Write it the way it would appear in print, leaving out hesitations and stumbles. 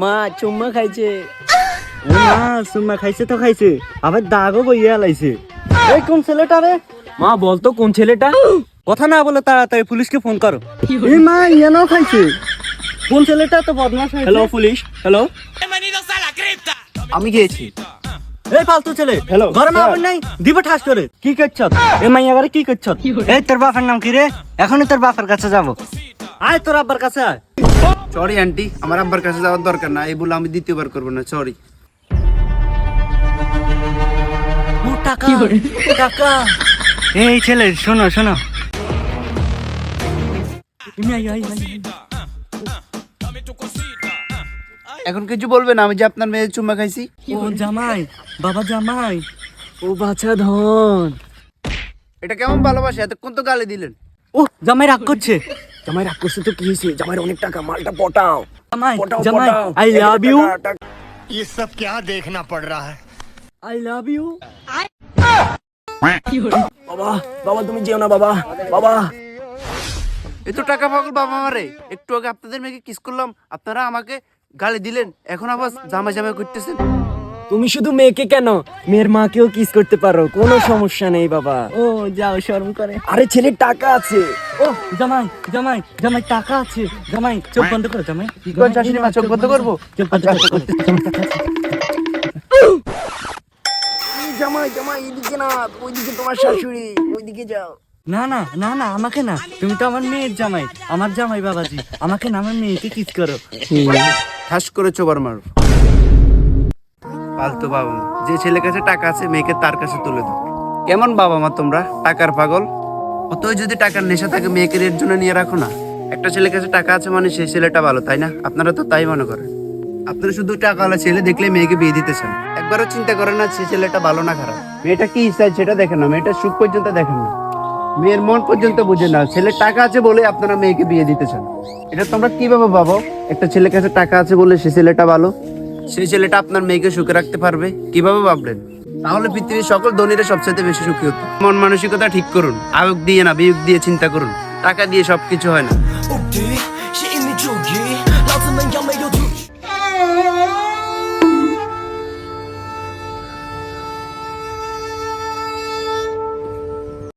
মা চুম্মা খাইছে। মা সুম্মা খাইছে তো খাইছে, আবার দাগও বইয়া লাইছে। এই কোন ছেলেটা রে? মা বলতো কোন ছেলেটা? কথা না বলে তাড়াতাড়ি পুলিশকে ফোন করো। এই মা ইয়ানাও খাইছে। কোন ছেলেটা তো বদমাশ হয়েছে? Hello police, hello. আমি গিয়েছি। এই ফালতু ছেলে, Hello, ঘরে মা sir. বোন নাই, দিবে ঠাস করে। কি করছত? এই মাইয়া ঘরে কি করছত? এই তোর বাপের নাম কি রে? এখনই তোর বাপের কাছে যাব। আয় তোর আব্বার কাছে আয়। সরি আন্টি, আমার আব্বার কাছে যাওয়ার দরকার না, এই বলে আমি দ্বিতীয়বার করবো না, সরি। ও টাকা, টাকা। এই ছেলে শোনো শোনো। এখন কিছু বলবেন আমি যে আপনার মেয়ে চুম্মা খাইছি? ও জামাই, বাবা জামাই, ও বাছা ধন। এটা কেমন ভালোবাসা? এতক্ষণ তো গালি দিলেন। ও জামাই রাগ করছে। জামাই রাগ করছে তো কি হয়েছে? জামাইয়ের অনেক টাকা, মালটা পটাও। জামাই, পটাও, জামাই, পটাও। আই লাভ ইউ, ये सब क्या देखना पड़ रहा है। I love you. বাবা, বাবা তুমি যেও না বাবা, বাবা। এ তো টাকা পাগল বাবা আমারে। একটু আগে আপনাদের মেয়েকে কিস করলাম, আপনারা আমাকে গালি দিলেন, এখন আবার জামাই জামাই করতেছেন। তুমি শুধু মেয়েকে কেন, মেয়ের মাকেও কিস করতে পারো, কোনো সমস্যা নেই বাবা। ও যাও শরম করে। আরে ছেলের টাকা আছে। ও জামাই, জামাই, জামাই টাকা আছে। জামাই চোখ বন্ধ করো জামাই। কোন শাশুড়ি মা, চোখ বন্ধ করবো? চোখ বন্ধ করো। জামাই, জামাই এদিকে না, ওইদিকে তোমার শাশুড়ি, ওইদিকে যাও। না না না না, আমাকে না, তুমি তো আমার মেয়ের জামাই, আমার জামাই বাবাজি, আমাকে না, আমার মেয়েকে কিস করো। ঠাস করে চোবার মারো। ফালতু বাবা মা, যে ছেলের কাছে টাকা আছে মেয়েকে তার কাছে তুলে দাও। কেমন বাবা মা তোমরা, টাকার পাগল? অতই যদি টাকার নেশা থাকে মেয়েকে এর জন্য নিয়ে রাখো না। একটা ছেলের কাছে টাকা আছে মানে সেই ছেলেটা ভালো, তাই না? আপনারা তো তাই মনে করেন। আপনারা শুধু টাকাওয়ালা ছেলে দেখলে মেয়েকে বিয়ে দিতে চান, একবারও চিন্তা করেন না সেই ছেলেটা ভালো না খারাপ। মেয়েটা কি চাই সেটা দেখেন না, মেয়েটার সুখ পর্যন্ত দেখেন না, মেয়ের মন পর্যন্ত বুঝে না। ছেলের টাকা আছে বলে আপনারা মেয়েকে বিয়ে দিতে চান। এটা তোমরা কিভাবে ভাবো? একটা ছেলের কাছে টাকা আছে বলে সেই ছেলেটা ভালো, সেই ছেলেটা আপনার মেয়েকে সুখে রাখতে পারবে, কিভাবে ভাবলেন? তাহলে পৃথিবীর সকল ধনীরা সবচেয়ে বেশি সুখী হতো। মন মানসিকতা ঠিক করুন, আবেগ দিয়ে না বিবেক দিয়ে চিন্তা করুন। টাকা দিয়ে সবকিছু হয় না।